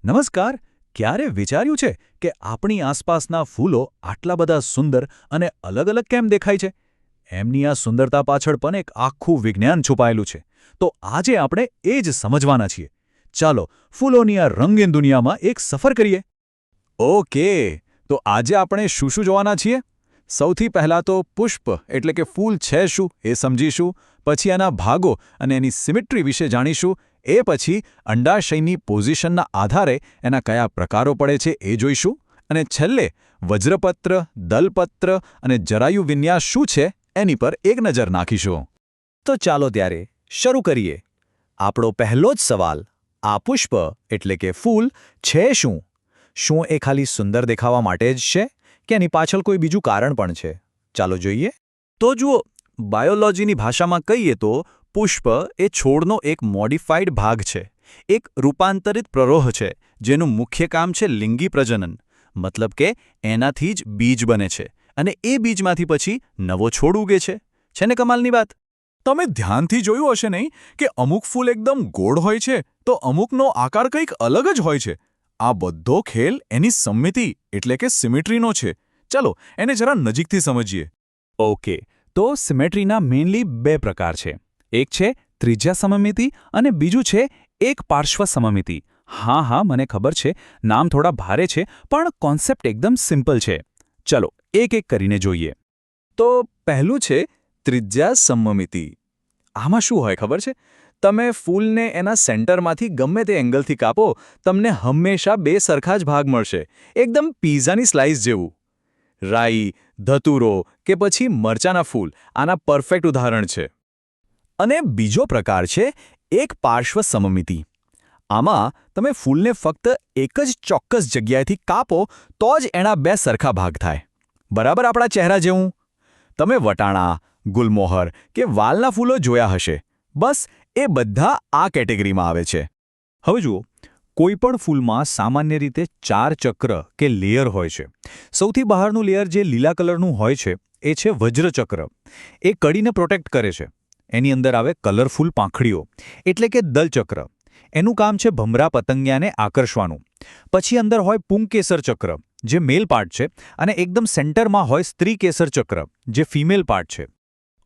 નમસ્કાર. ક્યારે વિચાર્યું છે કે આપણી આસપાસના ફૂલો આટલા બધા સુંદર અને અલગ અલગ કેમ દેખાય છે? એમની આ સુંદરતા પાછળ પણ એક આખું વિજ્ઞાન છુપાયેલું છે. તો આજે આપણે એ જ સમજવાના છીએ. ચાલો ફૂલોની આ રંગીન દુનિયામાં એક સફર કરીએ. ઓકે, તો આજે આપણે શું શું જોવાના છીએ? સૌથી પહેલાં તો પુષ્પ એટલે કે ફૂલ છે શું એ સમજીશું, પછી એના ભાગો અને એની સિમેટ્રી વિશે જાણીશું, એ પછી અંડાશયની પોઝિશનના આધારે એના કયા પ્રકારો પડે છે એ જોઈશું, અને છેલ્લે વજ્રપત્ર, દલપત્ર અને જરાયુ વિન્યાસ શું છે એની પર એક નજર નાખીશું. તો ચાલો ત્યારે શરૂ કરીએ. આપણો પહેલો જ સવાલ, આ પુષ્પ એટલે કે ફૂલ છે શું? શું એ ખાલી સુંદર દેખાવા માટે જ છે કે એની પાછળ કોઈ બીજું કારણ પણ છે? ચાલો જોઈએ. તો જુઓ, બાયોલોજીની ભાષામાં કહીએ તો પુષ્પ એ છોડનો એક મોડિફાઈડ ભાગ છે, એક રૂપાંતરિત પ્રરોહ છે જેનું મુખ્ય કામ છે લિંગી પ્રજનન. મતલબ કે એનાથી જ બીજ બને છે અને એ બીજમાંથી પછી નવો છોડ ઉગે છે. છે ને કમાલની વાત? તમે ધ્યાનથી જોયું હશે નહીં કે અમુક ફૂલ એકદમ ગોળ હોય છે તો અમુકનો આકાર કંઈક અલગ જ હોય છે. આ બધો ખેલ એની સમમિતિ એટલે કે સિમેટ્રીનો છે. ચાલો એને જરા નજીકથી સમજીએ. ઓકે, તો સિમેટ્રીના મેઇનલી બે પ્રકાર છે. એક છે ત્રિજ્યા સમમિતિ અને બીજું છે એક પાર્શ્વ સમમિતિ. હા, મને ખબર છે, નામ થોડા ભારે છે પણ કોન્સેપ્ટ એકદમ સિમ્પલ છે. ચલો એક એક કરીને જોઈએ. તો પહેલું છે ત્રિજ્યા સમમિતિ. આમાં શું હોય ખબર છે? તમે ફૂલને એના સેન્ટરમાંથી ગમે તે એંગલથી કાપો, તમને હંમેશા બે સરખા જ ભાગ મળશે, એકદમ પીઝાની સ્લાઇસ જેવું. રાઈ, ધતુરો કે પછી મરચાના ફૂલ આના પરફેક્ટ ઉદાહરણ છે. અને બીજો પ્રકાર છે એક પાર્શ્વ સમમિતિ. આમાં તમે ફૂલને ફક્ત એક જ ચોક્કસ જગ્યાએથી કાપો તો જ એના બે સરખા ભાગ થાય. બરાબર આપણા ચહેરા જેવું. તમે વટાણા, ગુલમોહર કે વાલના ફૂલો જોયા હશે. બસ એ બધા આ કેટેગરીમાં આવે છે. હવે જુઓ, કોઈપણ ફૂલમાં સામાન્ય રીતે 4 ચક્ર કે લેયર હોય છે. સૌથી બહારનું લેયર જે લીલા કલરનું હોય છે એ છે વજ્રચક્ર. એ કડીને પ્રોટેક્ટ કરે છે. એની અંદર આવે કલરફુલ પાંખડીઓ એટલે કે દલચક્ર. એનું કામ છે ભમરા પતંગિયાને આકર્ષવાનું. પછી અંદર હોય પુંકેસર ચક્ર જે મેલ પાર્ટ છે અને એકદમ સેન્ટરમાં હોય સ્ત્રીકેસર ચક્ર જે ફિમેલ પાર્ટ છે.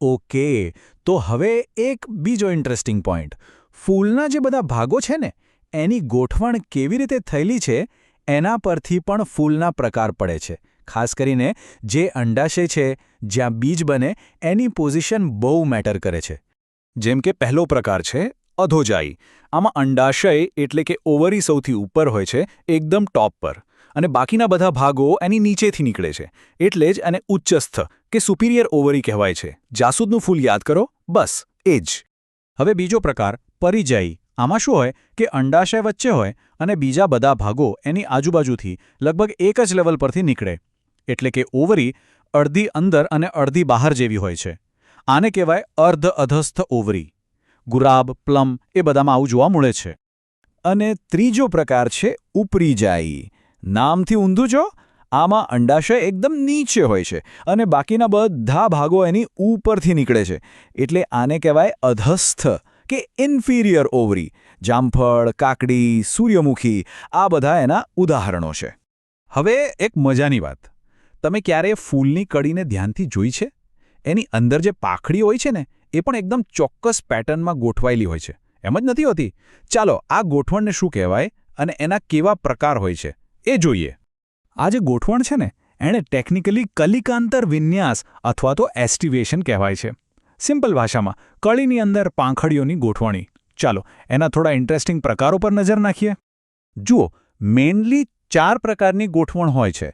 ઓકે, તો હવે એક બીજો ઇન્ટરેસ્ટિંગ પોઈન્ટ. ફૂલના જે બધા ભાગો છે ને એની ગોઠવણ કેવી રીતે થયેલી છે એના પરથી પણ ફૂલના પ્રકાર પડે છે. ખાસ કરીને જે અંડાશય છે, જ્યાં બીજ બને, એની પોઝિશન બહુ મેટર કરે છે. જેમ કે પહેલો પ્રકાર છે અધોજાઈ. આમાં અંડાશય એટલે કે ઓવરી સૌથી ઉપર હોય છે, એકદમ ટોપ પર, અને બાકીના બધા ભાગો એની નીચેથી નીકળે છે. એટલે જ એને ઉચ્ચસ્થ કે સુપિરિયર ઓવરી કહેવાય છે. જાસૂદનું ફૂલ યાદ કરો, બસ એ જ. હવે બીજો પ્રકાર પરિજાઈ. આમાં શું હોય કે અંડાશય વચ્ચે હોય અને બીજા બધા ભાગો એની આજુબાજુથી લગભગ એક જ લેવલ પરથી નીકળે. એટલે કે ઓવરી અડધી અંદર અને અડધી બહાર જેવી હોય છે. આને કહેવાય અર્ધ અધસ્થ ઓવરી. ગુલાબ, પ્લમ એ બધામાં આવું જોવા મળે છે. અને ત્રીજો પ્રકાર છે ઉપરીજાઈ. નામથી ઊંધું જો, આમાં અંડાશય એકદમ નીચે હોય છે અને બાકીના બધા ભાગો એની ઉપરથી નીકળે છે. એટલે આને કહેવાય અધસ્થ કે ઇન્ફિરિયર ઓવરી. જામફળ, કાકડી, સૂર્યમુખી આ બધા એના ઉદાહરણો છે. હવે એક મજાની વાત. તમે ક્યારેય ફૂલની કડીને ધ્યાનથી જોઈ છે? એની અંદર જે પાંખડી હોય છે ને એ પણ એકદમ ચોક્કસ પેટર્નમાં ગોઠવાયેલી હોય છે. એમ જ નથી હોતી? ચાલો આ ગોઠવણને શું કહેવાય અને એના કેવા પ્રકાર હોય છે એ જોઈએ. આ જે ગોઠવણ છે ને એણે ટેકનિકલી કલિકાંતર વિન્યાસ અથવા તો એસ્ટિવેશન કહેવાય છે. સિમ્પલ ભાષામાં કળીની અંદર પાંખડીઓની ગોઠવણી. ચાલો એના થોડા ઇન્ટરેસ્ટિંગ પ્રકારો પર નજર નાખીએ. જુઓ, મેઇનલી 4 પ્રકારની ગોઠવણ હોય છે: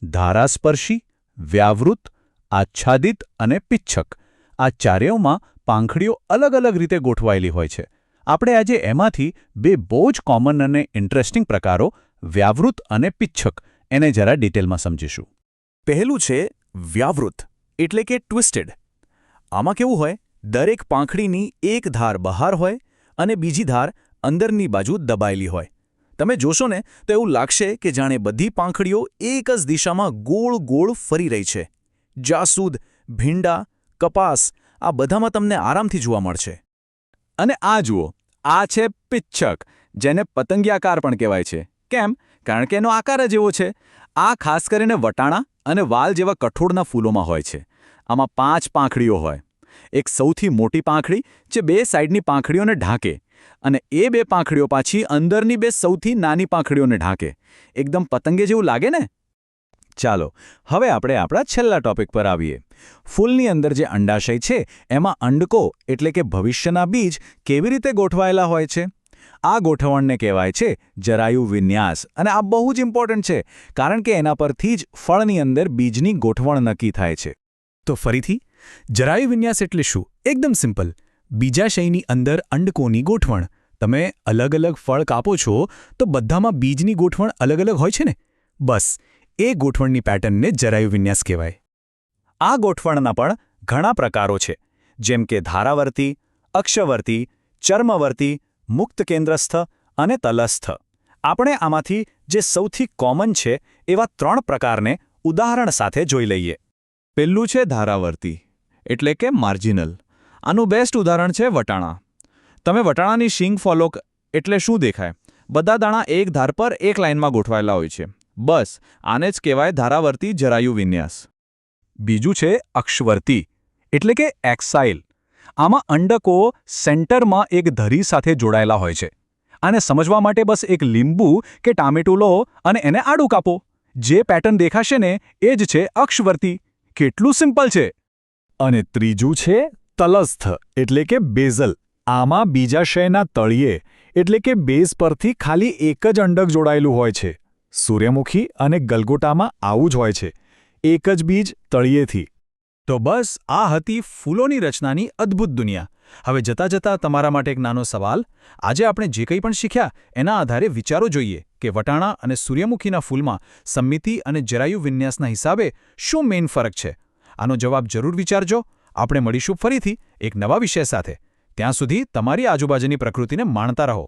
ધારાસ્પર્શી, વ્યાવૃત, આચ્છાદિત અને પિચ્છક. આ ચારેયમાં પાંખડીઓ અલગ અલગ રીતે ગોઠવાયેલી હોય છે. આપણે આજે એમાંથી બે બહુ જ કોમન અને ઇન્ટરેસ્ટિંગ પ્રકારો, વ્યાવૃત અને પિચ્છક, એને જરા ડિટેલમાં સમજીશું. પહેલું છે વ્યાવૃત એટલે કે ટ્વિસ્ટેડ. આમાં કેવું હોય, દરેક પાંખડીની એક ધાર બહાર હોય અને બીજી ધાર અંદરની બાજુ દબાયેલી હોય. તમે જોશો ને તો એવું લાગશે કે જાણે બધી પાંખડીઓ એક જ દિશામાં ગોળ ગોળ ફરી રહી છે. જાસૂદ, ભીંડા, કપાસ આ બધામાં તમને આરામથી જોવા મળશે. અને આ જુઓ, આ છે પિચ્છક, જેને પતંગિયાકાર પણ કહેવાય છે. કેમ? કારણ કે એનો આકાર જ એવો છે. આ ખાસ કરીને વટાણા અને વાલ જેવા કઠોળના ફૂલોમાં હોય છે. આમાં 5 પાંખડીઓ હોય. એક સૌથી મોટી પાંખડી જે 2 સાઈડની પાંખડીઓને ઢાંકે અને એ 2 પાંખડીઓ પાછી અંદરની 2 સૌથી નાની પાંખડીઓને ઢાંકે. એકદમ પતંગે જેવું લાગે ને? ચાલો હવે આપણે આપણા છેલ્લા ટોપિક પર આવીએ. ફૂલની અંદર જે અંડાશય છે એમાં અંડકો એટલે કે ભવિષ્યના બીજ કેવી રીતે ગોઠવાયેલા હોય છે? આ ગોઠવણને કહેવાય છે જરાયુ વિન્યાસ, અને આ બહુ જ ઇમ્પોર્ટન્ટ છે કારણ કે એના પરથી જ ફળની અંદર બીજની ગોઠવણ નક્કી થાય છે. તો ફરીથી, જરાયુ વિન્યાસ એટલે શું? એકદમ સિમ્પલ. બીજાશયની અંદર અંડકોની ગોઠવણ. તમે અલગ અલગ ફળ કાપો છો તો બધામાં બીજની ગોઠવણ અલગ અલગ હોય છે ને? બસ એ ગોઠવણની પેટર્નને જરાયુ વિન્યાસ કહેવાય. આ ગોઠવણના પણ ઘણા પ્રકારો છે, જેમ કે ધારાવર્તી, અક્ષવર્તી, ચર્મવર્તી, મુક્ત કેન્દ્રસ્થ અને તલસ્થ. આપણે આમાંથી જે સૌથી કોમન છે એવા 3 પ્રકારને ઉદાહરણ સાથે જોઈ લઈએ. પહેલું છે ધારાવર્તી, એટલે કે માર્જિનલ. આનું બેસ્ટ ઉદાહરણ છે વટાણા. તમે વટાણાની શીંગ ફોલો એટલે શું દેખાય? બધા દાણા એક ધાર પર એક લાઇનમાં ગોઠવાયેલા હોય છે. બસ આને જ કહેવાય ધારાવર્તી જરાયુ વિન્યાસ. બીજું છે અક્ષવર્તી, એટલે કે એક્સાઇલ. આમાં અંડકો સેન્ટરમાં એક ધરી સાથે જોડાયેલા હોય છે. આને સમજવા માટે બસ એક લીંબુ કે ટામેટું લો અને એને આડું કાપો. જે પેટર્ન દેખાશે ને એ જ છે અક્ષવર્તી. કેટલું સિમ્પલ છે! અને ત્રીજું છે તલસ્થ, એટલે કે બેઝલ. આમાં બીજાશયના તળિયે એટલે કે બેઝ પરથી ખાલી એક જ અંડક જોડાયેલું હોય છે. સૂર્યમુખી અને ગલગોટામાં આવું જ હોય છે, એક જ બીજ તળિયેથી. તો બસ આ હતી ફૂલોની રચનાની અદ્ભુત દુનિયા. હવે જતાં જતાં તમારા માટે એક નાનો સવાલ. આજે આપણે જે કંઈ પણ શીખ્યા એના આધારે વિચારો જોઈએ કે વટાણા અને સૂર્યમુખીના ફૂલમાં સમમિતિ અને જરાયુ વિન્યાસના હિસાબે શું મેઇન ફરક છે? આનો જવાબ જરૂર વિચારજો. આપણે મળીશું ફરીથી એક નવા વિષય સાથે. ત્યાં સુધી તમારી આજુબાજુની પ્રકૃતિને માણતા રહો.